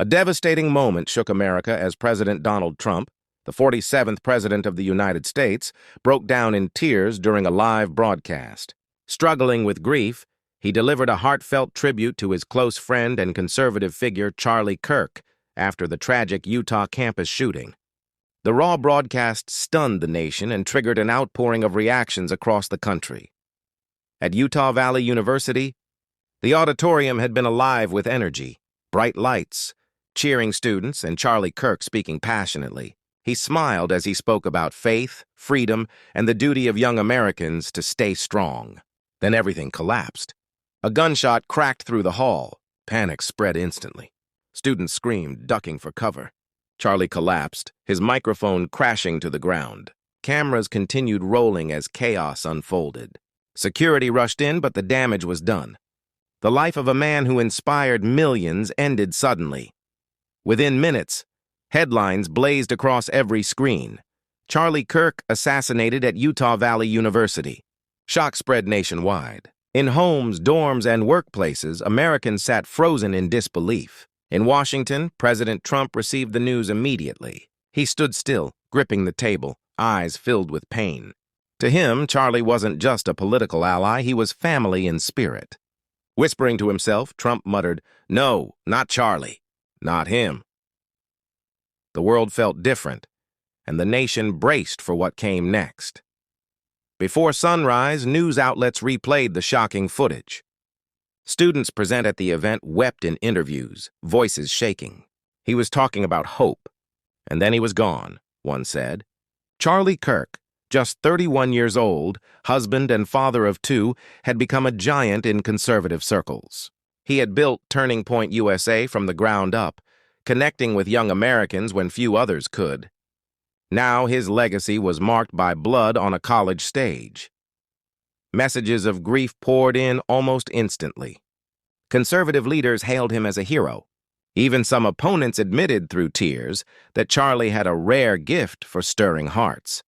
A devastating moment shook America as President Donald Trump, the 47th President of the United States, broke down in tears during a live broadcast. Struggling with grief, he delivered a heartfelt tribute to his close friend and conservative figure Charlie Kirk after the tragic Utah campus shooting. The raw broadcast stunned the nation and triggered an outpouring of reactions across the country. At Utah Valley University, the auditorium had been alive with energy, bright lights, cheering students, and Charlie Kirk speaking passionately. He smiled as he spoke about faith, freedom, and the duty of young Americans to stay strong. Then everything collapsed. A gunshot cracked through the hall. Panic spread instantly. Students screamed, ducking for cover. Charlie collapsed, his microphone crashing to the ground. Cameras continued rolling as chaos unfolded. Security rushed in, but the damage was done. The life of a man who inspired millions ended suddenly. Within minutes, headlines blazed across every screen. Charlie Kirk assassinated at Utah Valley University. Shock spread nationwide. In homes, dorms, and workplaces, Americans sat frozen in disbelief. In Washington, President Trump received the news immediately. He stood still, gripping the table, eyes filled with pain. To him, Charlie wasn't just a political ally, he was family in spirit. Whispering to himself, Trump muttered, "No, not Charlie. Not him." The world felt different, and the nation braced for what came next. Before sunrise, news outlets replayed the shocking footage. Students present at the event wept in interviews, voices shaking. He was talking about hope, and then he was gone, one said. Charlie Kirk, just 31 years old, husband and father of two, had become a giant in conservative circles. He had built Turning Point USA from the ground up, connecting with young Americans when few others could. Now his legacy was marked by blood on a college stage. Messages of grief poured in almost instantly. Conservative leaders hailed him as a hero. Even some opponents admitted through tears that Charlie had a rare gift for stirring hearts.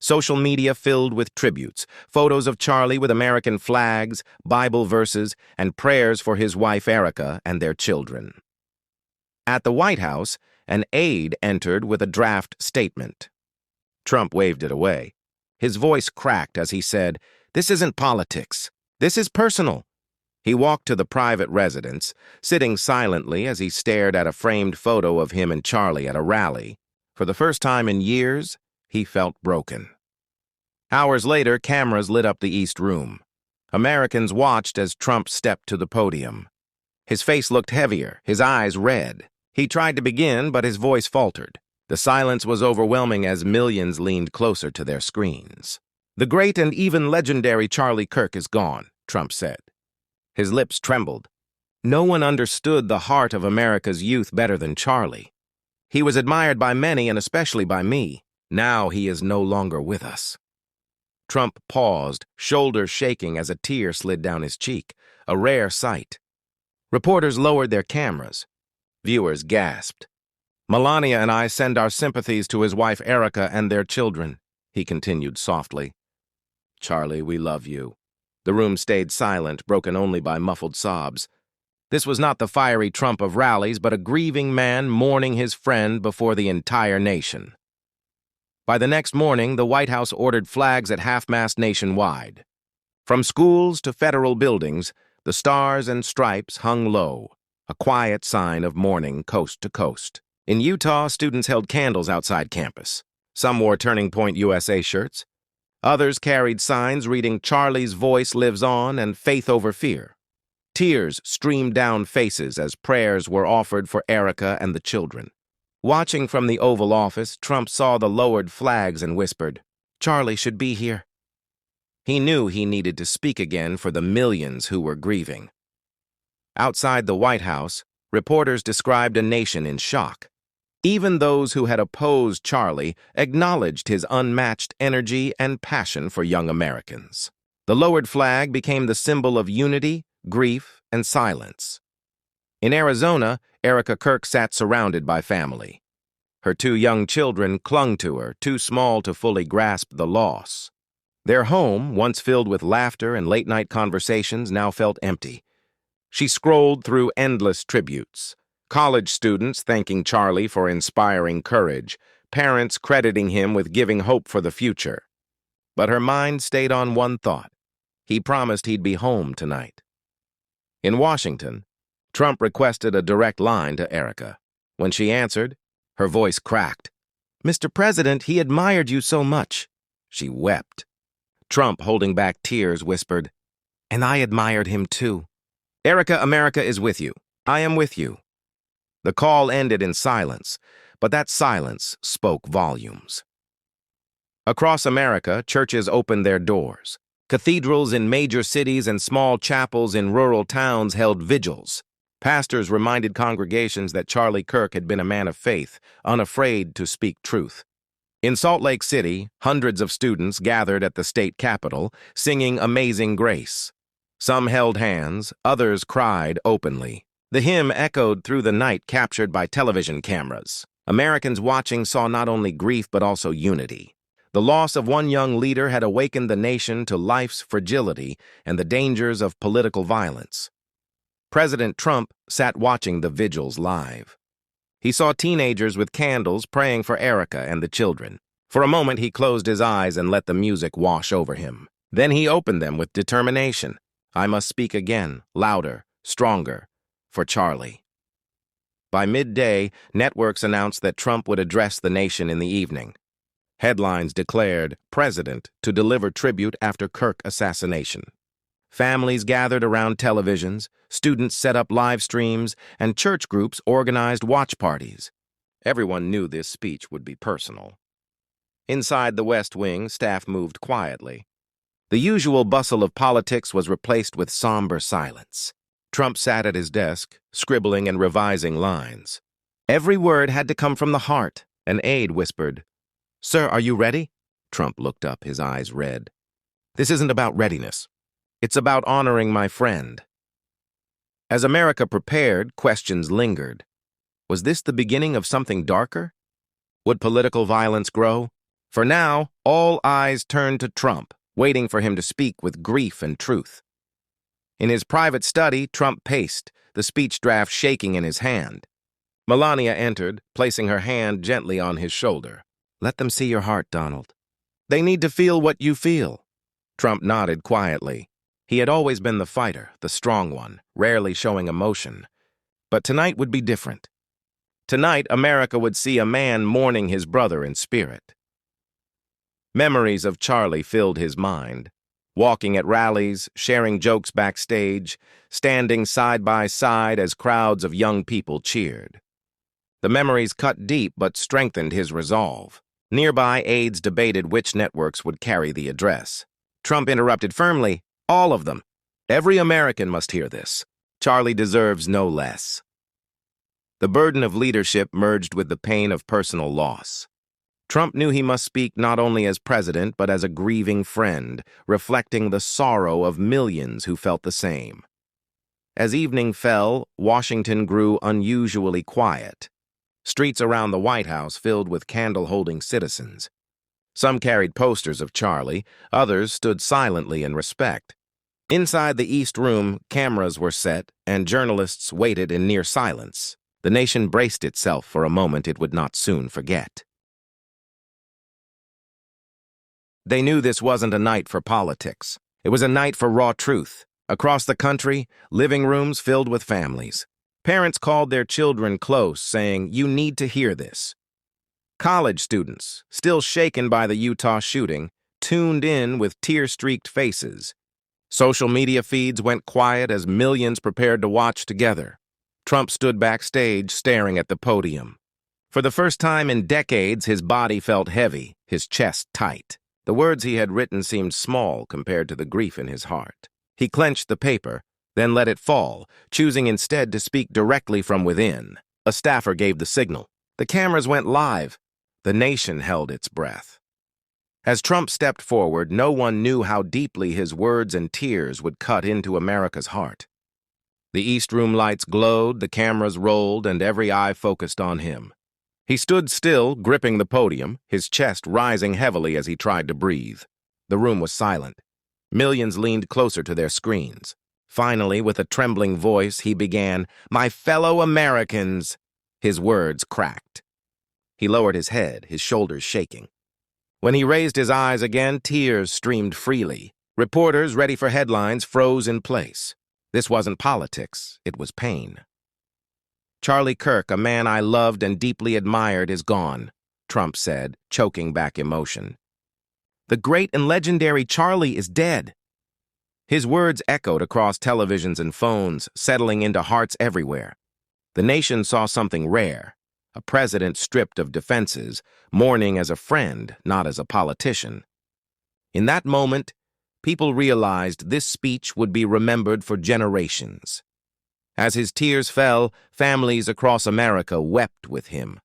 Social media filled with tributes, photos of Charlie with American flags, Bible verses, and prayers for his wife Erica and their children. At the White House, an aide entered with a draft statement. Trump waved it away. His voice cracked as he said, "This isn't politics. This is personal." He walked to the private residence, sitting silently as he stared at a framed photo of him and Charlie at a rally. For the first time in years, he felt broken. Hours later, cameras lit up the East Room. Americans watched as Trump stepped to the podium. His face looked heavier, his eyes red. He tried to begin, but his voice faltered. The silence was overwhelming as millions leaned closer to their screens. "The great and even legendary Charlie Kirk is gone," Trump said. His lips trembled. No one understood the heart of America's youth better than Charlie. He was admired by many and especially by me. Now he is no longer with us. Trump paused, shoulders shaking as a tear slid down his cheek, a rare sight. Reporters lowered their cameras. Viewers gasped. "Melania and I send our sympathies to his wife Erica and their children," he continued softly. "Charlie, we love you." The room stayed silent, broken only by muffled sobs. This was not the fiery Trump of rallies, but a grieving man mourning his friend before the entire nation. By the next morning, the White House ordered flags at half-mast nationwide. From schools to federal buildings, the stars and stripes hung low, a quiet sign of mourning coast to coast. In Utah, students held candles outside campus. Some wore Turning Point USA shirts. Others carried signs reading "Charlie's voice lives on" and "Faith over fear." Tears streamed down faces as prayers were offered for Erica and the children. Watching from the Oval Office, Trump saw the lowered flags and whispered, "Charlie should be here." He knew he needed to speak again for the millions who were grieving. Outside the White House, reporters described a nation in shock. Even those who had opposed Charlie acknowledged his unmatched energy and passion for young Americans. The lowered flag became the symbol of unity, grief, and silence. In Arizona, Erica Kirk sat surrounded by family. Her two young children clung to her, too small to fully grasp the loss. Their home, once filled with laughter and late-night conversations, now felt empty. She scrolled through endless tributes, College students thanking Charlie for inspiring courage, parents crediting him with giving hope for the future. But her mind stayed on one thought. He promised he'd be home tonight. In Washington, Trump requested a direct line to Erica. When she answered, her voice cracked. "Mr. President, he admired you so much." She wept. Trump, holding back tears, whispered, "And I admired him too." "Erica, America is with you. I am with you." The call ended in silence, but that silence spoke volumes. Across America, churches opened their doors. Cathedrals in major cities and small chapels in rural towns held vigils. Pastors reminded congregations that Charlie Kirk had been a man of faith, unafraid to speak truth. In Salt Lake City, hundreds of students gathered at the state capitol, singing Amazing Grace. Some held hands, others cried openly. The hymn echoed through the night, captured by television cameras. Americans watching saw not only grief but also unity. The loss of one young leader had awakened the nation to life's fragility and the dangers of political violence. President Trump sat watching the vigils live. He saw teenagers with candles praying for Erica and the children. For a moment, he closed his eyes and let the music wash over him. Then he opened them with determination. "I must speak again, louder, stronger, for Charlie." By midday, networks announced that Trump would address the nation in the evening. Headlines declared, "President to deliver tribute after Kirk assassination." Families gathered around televisions, students set up live streams, and church groups organized watch parties. Everyone knew this speech would be personal. Inside the West Wing, staff moved quietly. The usual bustle of politics was replaced with somber silence. Trump sat at his desk, scribbling and revising lines. Every word had to come from the heart. An aide whispered, "Sir, are you ready?" Trump looked up, his eyes red. "This isn't about readiness. It's about honoring my friend." As America prepared, questions lingered. Was this the beginning of something darker? Would political violence grow? For now, all eyes turned to Trump, waiting for him to speak with grief and truth. In his private study, Trump paced, the speech draft shaking in his hand. Melania entered, placing her hand gently on his shoulder. "Let them see your heart, Donald. They need to feel what you feel." Trump nodded quietly. He had always been the fighter, the strong one, rarely showing emotion. But tonight would be different. Tonight, America would see a man mourning his brother in spirit. Memories of Charlie filled his mind. Walking at rallies, sharing jokes backstage, standing side by side as crowds of young people cheered. The memories cut deep but strengthened his resolve. Nearby, aides debated which networks would carry the address. Trump interrupted firmly, "All of them. Every American must hear this. Charlie deserves no less." The burden of leadership merged with the pain of personal loss. Trump knew he must speak not only as president but as a grieving friend, reflecting the sorrow of millions who felt the same. As evening fell, Washington grew unusually quiet. Streets around the White House filled with candle-holding citizens. Some carried posters of Charlie, others stood silently in respect. Inside the East Room, cameras were set, and journalists waited in near silence. The nation braced itself for a moment it would not soon forget. They knew this wasn't a night for politics. It was a night for raw truth. Across the country, living rooms filled with families. Parents called their children close, saying, "You need to hear this." College students, still shaken by the Utah shooting, tuned in with tear-streaked faces. Social media feeds went quiet as millions prepared to watch together. Trump stood backstage, staring at the podium. For the first time in decades, his body felt heavy, his chest tight. The words he had written seemed small compared to the grief in his heart. He clenched the paper, then let it fall, choosing instead to speak directly from within. A staffer gave the signal. The cameras went live. The nation held its breath. As Trump stepped forward, no one knew how deeply his words and tears would cut into America's heart. The East Room lights glowed, the cameras rolled, and every eye focused on him. He stood still, gripping the podium, his chest rising heavily as he tried to breathe. The room was silent. Millions leaned closer to their screens. Finally, with a trembling voice, he began, "My fellow Americans." His words cracked. He lowered his head, his shoulders shaking. When he raised his eyes again, tears streamed freely. Reporters, ready for headlines, froze in place. This wasn't politics, it was pain. "Charlie Kirk, a man I loved and deeply admired, is gone," Trump said, choking back emotion. "The great and legendary Charlie is dead." His words echoed across televisions and phones, settling into hearts everywhere. The nation saw something rare, a president stripped of defenses, mourning as a friend, not as a politician. In that moment, people realized this speech would be remembered for generations. As his tears fell, families across America wept with him.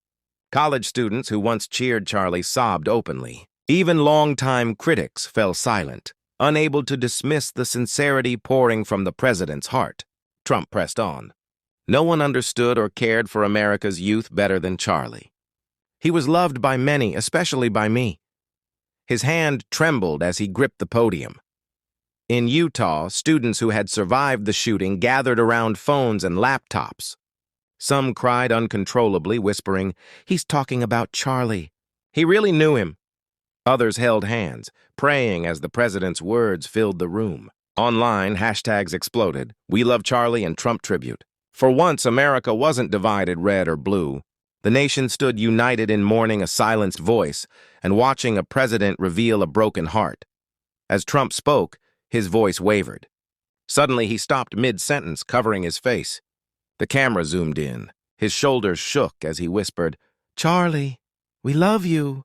College students who once cheered Charlie sobbed openly. Even longtime critics fell silent, unable to dismiss the sincerity pouring from the president's heart. Trump pressed on. No one understood or cared for America's youth better than Charlie. He was loved by many, especially by me. His hand trembled as he gripped the podium. In Utah, students who had survived the shooting gathered around phones and laptops. Some cried uncontrollably, whispering, "He's talking about Charlie. He really knew him." Others held hands, praying as the president's words filled the room. Online, hashtags exploded. "We love Charlie" and "Trump tribute." For once, America wasn't divided red or blue. The nation stood united in mourning a silenced voice and watching a president reveal a broken heart. As Trump spoke, his voice wavered. Suddenly, he stopped mid-sentence, covering his face. The camera zoomed in. His shoulders shook as he whispered, "Charlie, we love you."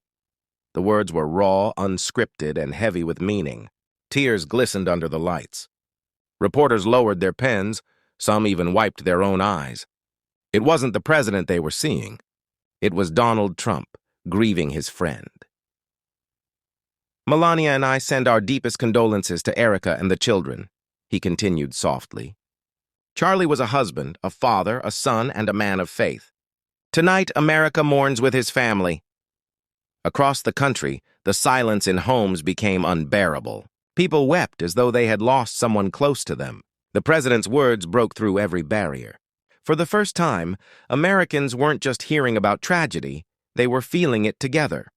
The words were raw, unscripted, and heavy with meaning. Tears glistened under the lights. Reporters lowered their pens. Some even wiped their own eyes. It wasn't the president they were seeing. It was Donald Trump, grieving his friend. "Melania and I send our deepest condolences to Erica and the children," he continued softly. "Charlie was a husband, a father, a son, and a man of faith. Tonight, America mourns with his family." Across the country, the silence in homes became unbearable. People wept as though they had lost someone close to them. The president's words broke through every barrier. For the first time, Americans weren't just hearing about tragedy, they were feeling it together.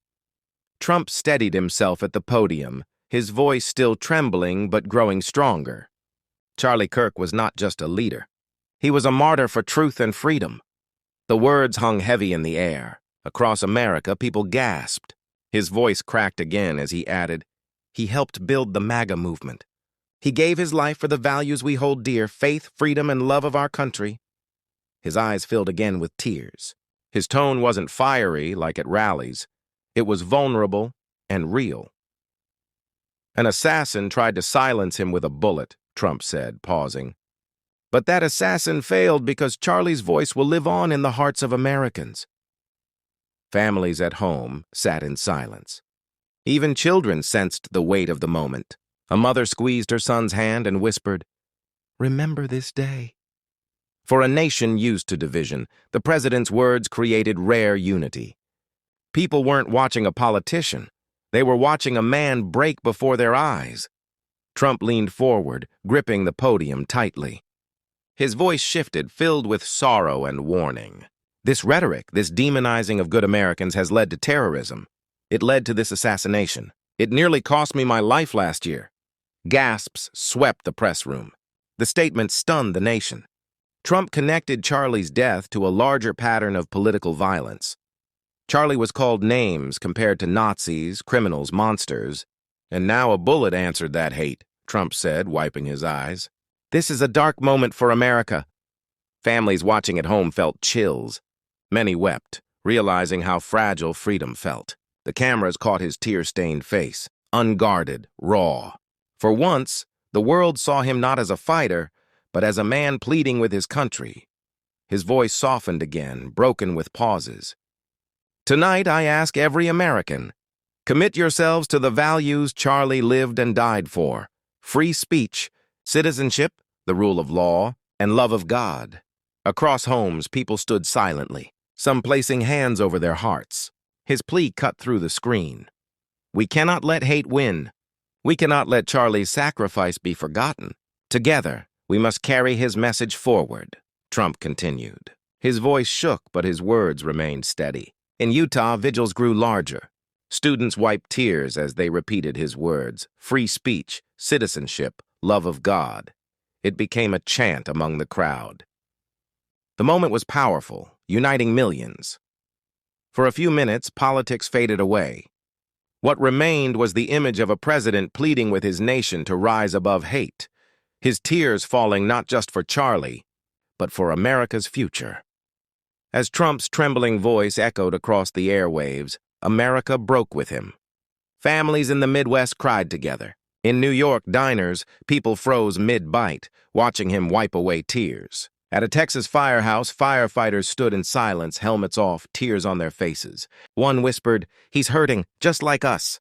Trump steadied himself at the podium, his voice still trembling but growing stronger. Charlie Kirk was not just a leader. He was a martyr for truth and freedom. The words hung heavy in the air. Across America, people gasped. His voice cracked again as he added, "He helped build the MAGA movement. He gave his life for the values we hold dear, faith, freedom, and love of our country." His eyes filled again with tears. His tone wasn't fiery like at rallies. It was vulnerable and real. "An assassin tried to silence him with a bullet," Trump said, pausing. "But that assassin failed because Charlie's voice will live on in the hearts of Americans." Families at home sat in silence. Even children sensed the weight of the moment. A mother squeezed her son's hand and whispered, "Remember this day." For a nation used to division, the president's words created rare unity. People weren't watching a politician. They were watching a man break before their eyes. Trump leaned forward, gripping the podium tightly. His voice shifted, filled with sorrow and warning. This rhetoric, this demonizing of good Americans has led to terrorism. It led to this assassination. It nearly cost me my life last year. Gasps swept the press room. The statement stunned the nation. Trump connected Charlie's death to a larger pattern of political violence. Charlie was called names compared to Nazis, criminals, monsters. "And now a bullet answered that hate," Trump said, wiping his eyes. "This is a dark moment for America." Families watching at home felt chills. Many wept, realizing how fragile freedom felt. The cameras caught his tear-stained face, unguarded, raw. For once, the world saw him not as a fighter, but as a man pleading with his country. His voice softened again, broken with pauses. "Tonight, I ask every American, commit yourselves to the values Charlie lived and died for: free speech, citizenship, the rule of law, and love of God." Across homes, people stood silently, some placing hands over their hearts. His plea cut through the screen. "We cannot let hate win. We cannot let Charlie's sacrifice be forgotten. Together, We must carry his message forward, Trump continued. His voice shook, but his words remained steady. In Utah, vigils grew larger. Students wiped tears as they repeated his words: free speech, citizenship, love of God. It became a chant among the crowd. The moment was powerful, uniting millions. For a few minutes, politics faded away. What remained was the image of a president pleading with his nation to rise above hate, his tears falling not just for Charlie, but for America's future. As Trump's trembling voice echoed across the airwaves, America broke with him. Families in the Midwest cried together. In New York diners, people froze mid-bite, watching him wipe away tears. At a Texas firehouse, firefighters stood in silence, helmets off, tears on their faces. One whispered, "He's hurting, just like us."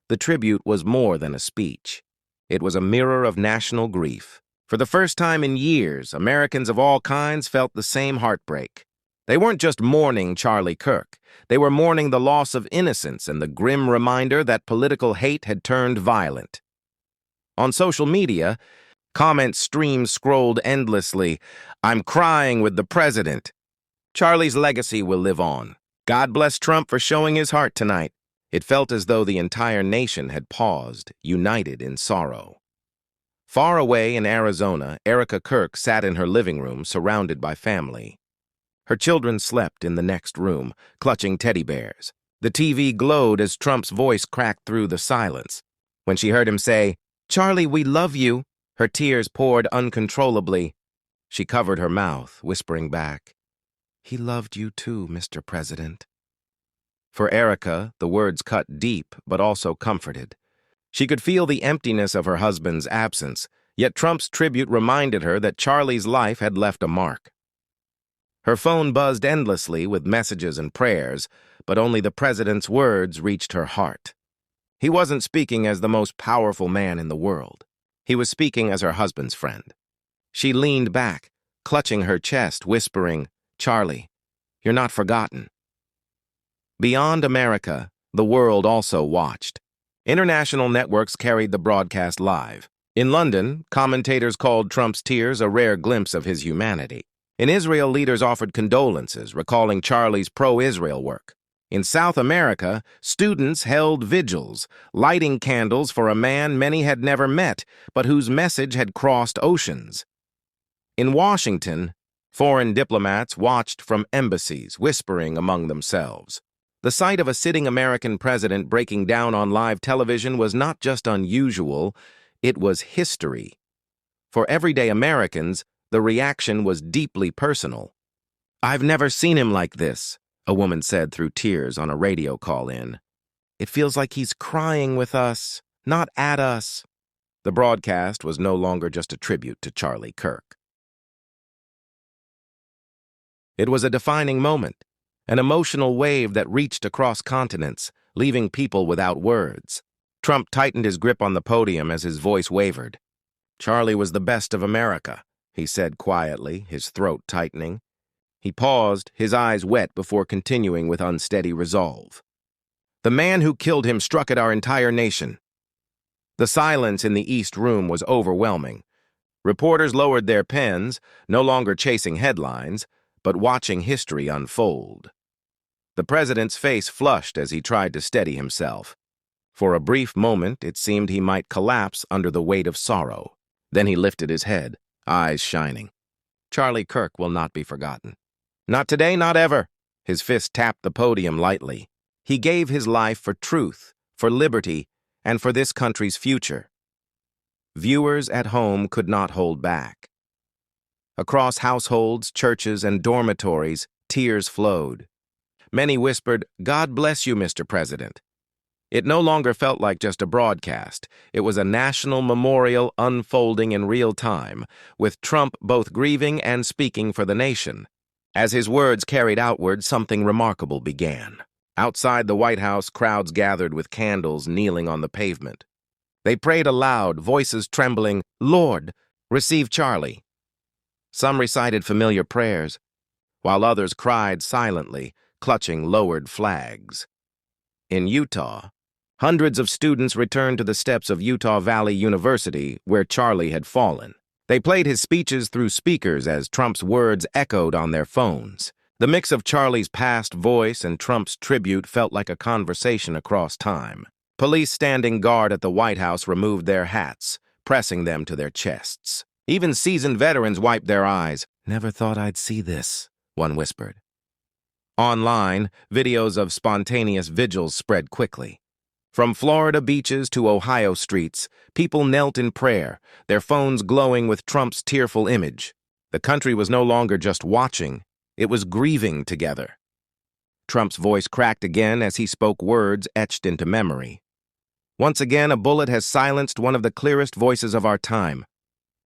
The tribute was more than a speech. It was a mirror of national grief. For the first time in years, Americans of all kinds felt the same heartbreak. They weren't just mourning Charlie Kirk. They were mourning the loss of innocence and the grim reminder that political hate had turned violent. On social media, comment streams scrolled endlessly. "I'm crying with the president." Charlie's legacy will live on. God bless Trump for showing his heart tonight. It felt as though the entire nation had paused, united in sorrow. Far away in Arizona, Erica Kirk sat in her living room, surrounded by family. Her children slept in the next room, clutching teddy bears. The TV glowed as Trump's voice cracked through the silence. When she heard him say, "Charlie, we love you," her tears poured uncontrollably. She covered her mouth, whispering back, "He loved you too, Mr. President." For Erica, the words cut deep, but also comforted. She could feel the emptiness of her husband's absence, yet Trump's tribute reminded her that Charlie's life had left a mark. Her phone buzzed endlessly with messages and prayers, but only the president's words reached her heart. He wasn't speaking as the most powerful man in the world. He was speaking as her husband's friend. She leaned back, clutching her chest, whispering, "Charlie, you're not forgotten." Beyond America, the world also watched. International networks carried the broadcast live. In London, commentators called Trump's tears a rare glimpse of his humanity. In Israel, leaders offered condolences, recalling Charlie's pro-Israel work. In South America, students held vigils, lighting candles for a man many had never met, but whose message had crossed oceans. In Washington, foreign diplomats watched from embassies, whispering among themselves. The sight of a sitting American president breaking down on live television was not just unusual, it was history. For everyday Americans, the reaction was deeply personal. "I've never seen him like this," a woman said through tears on a radio call-in. "It feels like he's crying with us, not at us." The broadcast was no longer just a tribute to Charlie Kirk. It was a defining moment, an emotional wave that reached across continents, leaving people without words. Trump tightened his grip on the podium as his voice wavered. "Charlie was the best of America," he said quietly, his throat tightening. He paused, his eyes wet before continuing with unsteady resolve. "The man who killed him struck at our entire nation." The silence in the East Room was overwhelming. Reporters lowered their pens, no longer chasing headlines, but watching history unfold. The president's face flushed as he tried to steady himself. For a brief moment, it seemed he might collapse under the weight of sorrow. Then he lifted his head, eyes shining. "Charlie Kirk will not be forgotten. Not today, not ever." His fist tapped the podium lightly. He gave his life for truth, for liberty, and for this country's future. Viewers at home could not hold back. Across households, churches, and dormitories, tears flowed. Many whispered, "God bless you, Mr. President." It no longer felt like just a broadcast. It was a national memorial unfolding in real time, with Trump both grieving and speaking for the nation. As his words carried outward, something remarkable began. Outside the White House, crowds gathered with candles, kneeling on the pavement. They prayed aloud, voices trembling, "Lord, receive Charlie." Some recited familiar prayers, while others cried silently, clutching lowered flags. In Utah, hundreds of students returned to the steps of Utah Valley University, where Charlie had fallen. They played his speeches through speakers as Trump's words echoed on their phones. The mix of Charlie's past voice and Trump's tribute felt like a conversation across time. Police standing guard at the White House removed their hats, pressing them to their chests. Even seasoned veterans wiped their eyes. "Never thought I'd see this," one whispered. Online, videos of spontaneous vigils spread quickly. From Florida beaches to Ohio streets, people knelt in prayer, their phones glowing with Trump's tearful image. The country was no longer just watching, it was grieving together. Trump's voice cracked again as he spoke words etched into memory. "Once again, a bullet has silenced one of the clearest voices of our time.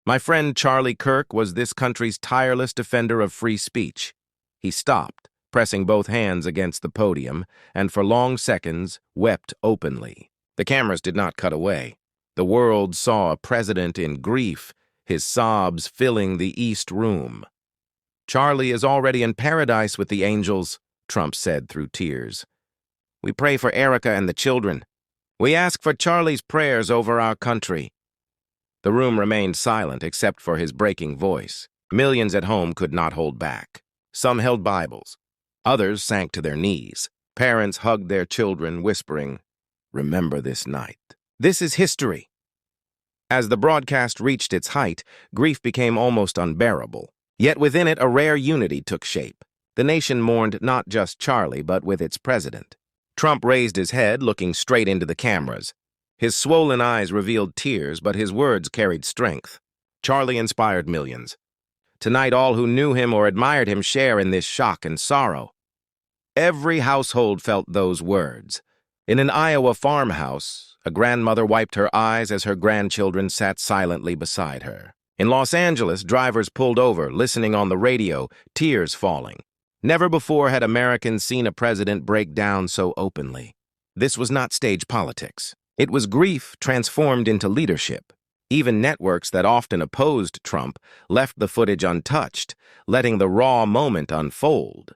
My friend Charlie Kirk was this country's tireless defender of free speech." He stopped, pressing both hands against the podium, and for long seconds wept openly. The cameras did not cut away. The world saw a president in grief, his sobs filling the East Room. "Charlie is already in paradise with the angels," Trump said through tears. "We pray for Erica and the children. We ask for Charlie's prayers over our country." The room remained silent except for his breaking voice. Millions at home could not hold back. Some held Bibles. Others sank to their knees. Parents hugged their children, whispering, "Remember this night. This is history." As the broadcast reached its height, grief became almost unbearable. Yet within it, a rare unity took shape. The nation mourned not just Charlie, but with its president. Trump raised his head, looking straight into the cameras. His swollen eyes revealed tears, but his words carried strength. Charlie inspired millions. Tonight, all who knew him or admired him share in this shock and sorrow. Every household felt those words. In an Iowa farmhouse, a grandmother wiped her eyes as her grandchildren sat silently beside her. In Los Angeles, drivers pulled over, listening on the radio, tears falling. Never before had Americans seen a president break down so openly. This was not stage politics. It was grief transformed into leadership. Even networks that often opposed Trump left the footage untouched, letting the raw moment unfold.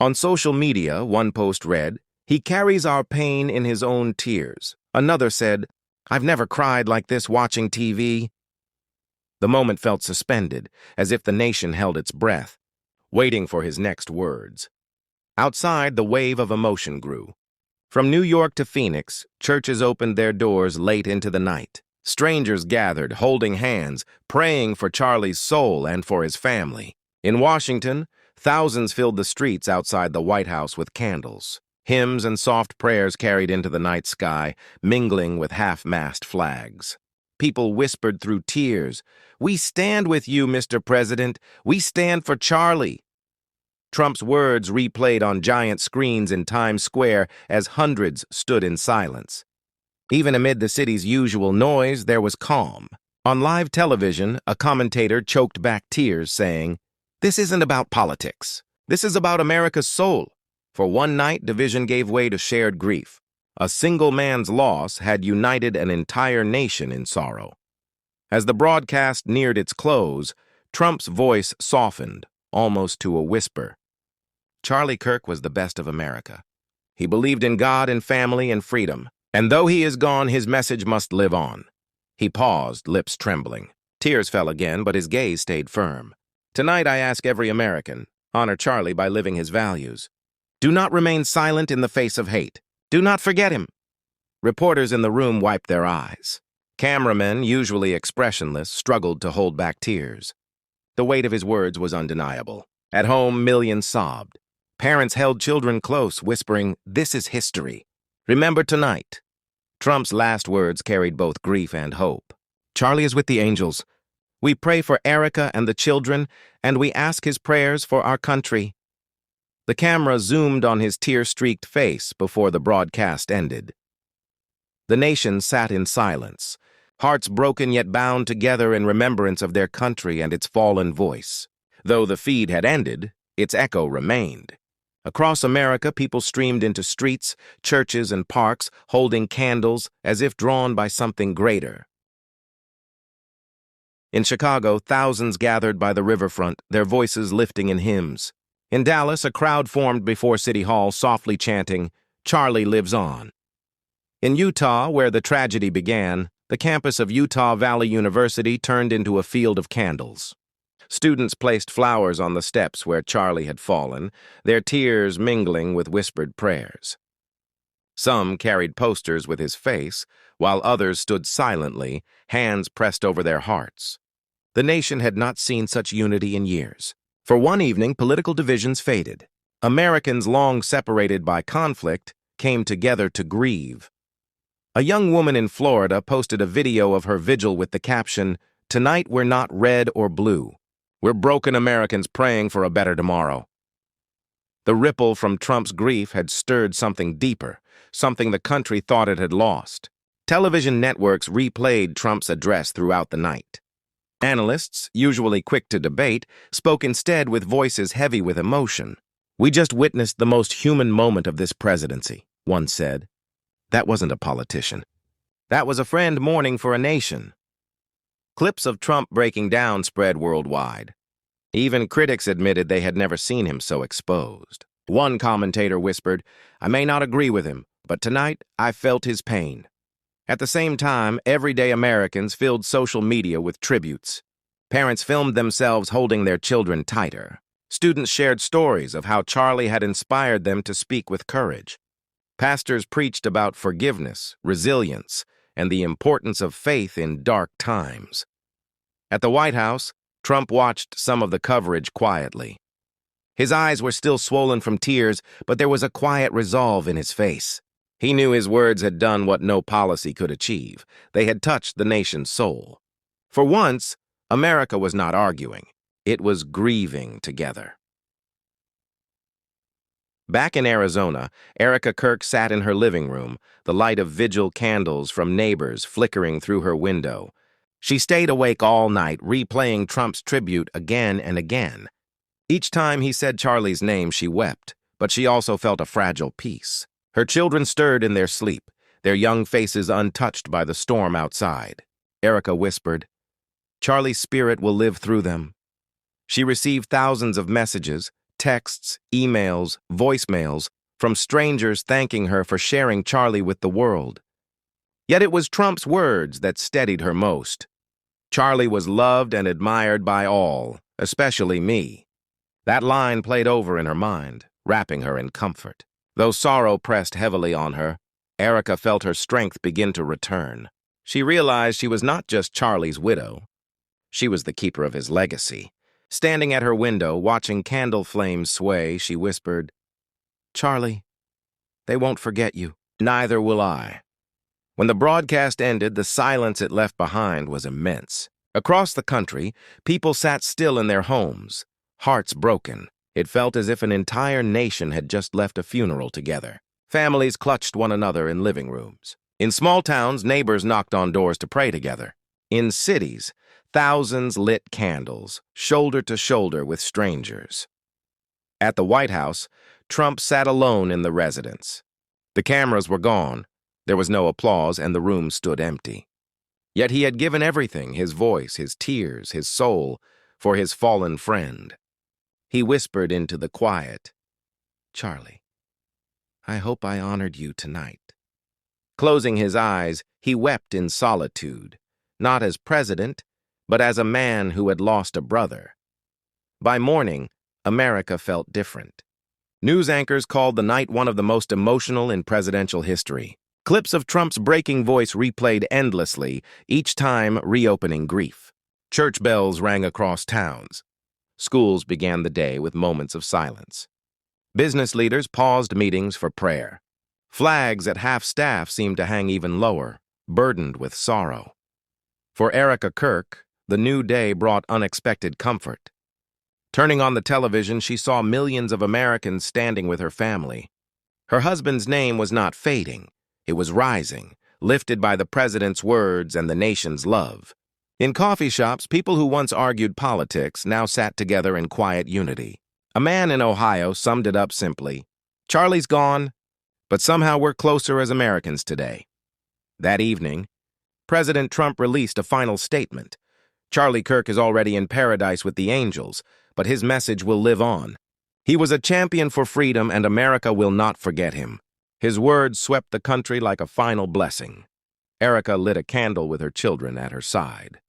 On social media, one post read, "He carries our pain in his own tears." Another said, "I've never cried like this watching TV." The moment felt suspended, as if the nation held its breath, waiting for his next words. Outside, the wave of emotion grew. From New York to Phoenix, churches opened their doors late into the night. Strangers gathered, holding hands, praying for Charlie's soul and for his family. In Washington, thousands filled the streets outside the White House with candles. Hymns and soft prayers carried into the night sky, mingling with half-mast flags. People whispered through tears, "We stand with you, Mr. President. We stand for Charlie." Trump's words replayed on giant screens in Times Square as hundreds stood in silence. Even amid the city's usual noise, there was calm. On live television, a commentator choked back tears, saying, "This isn't about politics. This is about America's soul." For one night, division gave way to shared grief. A single man's loss had united an entire nation in sorrow. As the broadcast neared its close, Trump's voice softened, almost to a whisper. Charlie Kirk was the best of America. He believed in God and family and freedom. And though he is gone, his message must live on. He paused, lips trembling. Tears fell again, but his gaze stayed firm. Tonight I ask every American, honor Charlie by living his values. Do not remain silent in the face of hate. Do not forget him. Reporters in the room wiped their eyes. Cameramen, usually expressionless, struggled to hold back tears. The weight of his words was undeniable. At home, millions sobbed. Parents held children close, whispering, "This is history. Remember tonight." Trump's last words carried both grief and hope. "Charlie is with the angels. We pray for Erica and the children, and we ask his prayers for our country." The camera zoomed on his tear-streaked face before the broadcast ended. The nation sat in silence, hearts broken yet bound together in remembrance of their country and its fallen voice. Though the feed had ended, its echo remained. Across America, people streamed into streets, churches, and parks, holding candles as if drawn by something greater. In Chicago, thousands gathered by the riverfront, their voices lifting in hymns. In Dallas, a crowd formed before City Hall, softly chanting, "Charlie lives on." In Utah, where the tragedy began, The campus of Utah Valley University turned into a field of candles. Students placed flowers on the steps where Charlie had fallen, their tears mingling with whispered prayers. Some carried posters with his face, while others stood silently, hands pressed over their hearts. The nation had not seen such unity in years. For one evening, political divisions faded. Americans long separated by conflict came together to grieve. A young woman in Florida posted a video of her vigil with the caption, "Tonight we're not red or blue. We're broken Americans praying for a better tomorrow." The ripple from Trump's grief had stirred something deeper, something the country thought it had lost. Television networks replayed Trump's address throughout the night. Analysts, usually quick to debate, spoke instead with voices heavy with emotion. "We just witnessed the most human moment of this presidency," one said. That wasn't a politician. That was a friend mourning for a nation. Clips of Trump breaking down spread worldwide. Even critics admitted they had never seen him so exposed. One commentator whispered, "I may not agree with him, but tonight I felt his pain." At the same time, everyday Americans filled social media with tributes. Parents filmed themselves holding their children tighter. Students shared stories of how Charlie had inspired them to speak with courage. Pastors preached about forgiveness, resilience, and the importance of faith in dark times. At the White House, Trump watched some of the coverage quietly. His eyes were still swollen from tears, but there was a quiet resolve in his face. He knew his words had done what no policy could achieve. They had touched the nation's soul. For once, America was not arguing. It was grieving together. Back in Arizona, Erica Kirk sat in her living room, the light of vigil candles from neighbors flickering through her window. She stayed awake all night, replaying Trump's tribute again and again. Each time he said Charlie's name, she wept, but she also felt a fragile peace. Her children stirred in their sleep, their young faces untouched by the storm outside. Erica whispered, "Charlie's spirit will live through them." She received thousands of messages, texts, emails, voicemails from strangers thanking her for sharing Charlie with the world. Yet it was Trump's words that steadied her most. "Charlie was loved and admired by all, especially me." That line played over in her mind, wrapping her in comfort. Though sorrow pressed heavily on her, Erica felt her strength begin to return. She realized she was not just Charlie's widow. She was the keeper of his legacy. Standing at her window, watching candle flames sway, she whispered, "Charlie, they won't forget you. Neither will I." When the broadcast ended, the silence it left behind was immense. Across the country, people sat still in their homes, hearts broken. It felt as if an entire nation had just left a funeral together. Families clutched one another in living rooms. In small towns, neighbors knocked on doors to pray together. In cities, thousands lit candles, shoulder to shoulder with strangers. At the White House, Trump sat alone in the residence. The cameras were gone, there was no applause, and the room stood empty. Yet he had given everything, his voice, his tears, his soul, for his fallen friend. He whispered into the quiet, "Charlie, I hope I honored you tonight." Closing his eyes, he wept in solitude, not as president, but as a man who had lost a brother. By morning, America felt different. News anchors called the night one of the most emotional in presidential history. Clips of Trump's breaking voice replayed endlessly, each time reopening grief. Church bells rang across towns. Schools began the day with moments of silence. Business leaders paused meetings for prayer. Flags at half-staff seemed to hang even lower, burdened with sorrow. For Erica Kirk, the new day brought unexpected comfort. Turning on the television, she saw millions of Americans standing with her family. Her husband's name was not fading, it was rising, lifted by the president's words and the nation's love. In coffee shops, people who once argued politics now sat together in quiet unity. A man in Ohio summed it up simply, "Charlie's gone, but somehow we're closer as Americans today." That evening, President Trump released a final statement. Charlie Kirk is already in paradise with the angels, but his message will live on. He was a champion for freedom, and America will not forget him. His words swept the country like a final blessing. Erica lit a candle with her children at her side.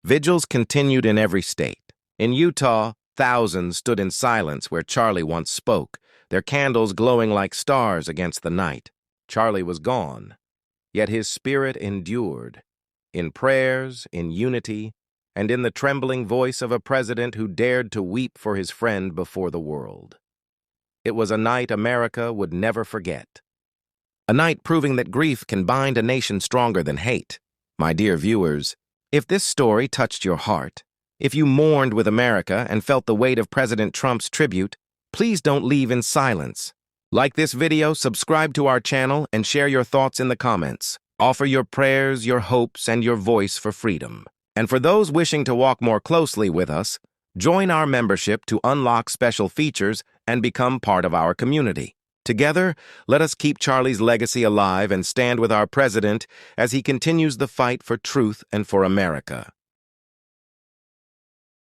Vigils continued in every state. In Utah, thousands stood in silence where Charlie once spoke, their candles glowing like stars against the night. Charlie was gone, yet his spirit endured, in prayers, in unity, and in the trembling voice of a president who dared to weep for his friend before the world. It was a night America would never forget. A night proving that grief can bind a nation stronger than hate. My dear viewers, if this story touched your heart, if you mourned with America and felt the weight of President Trump's tribute, please don't leave in silence. Like this video, subscribe to our channel, and share your thoughts in the comments. Offer your prayers, your hopes, and your voice for freedom. And for those wishing to walk more closely with us, join our membership to unlock special features and become part of our community. Together, let us keep Charlie's legacy alive and stand with our president as he continues the fight for truth and for America.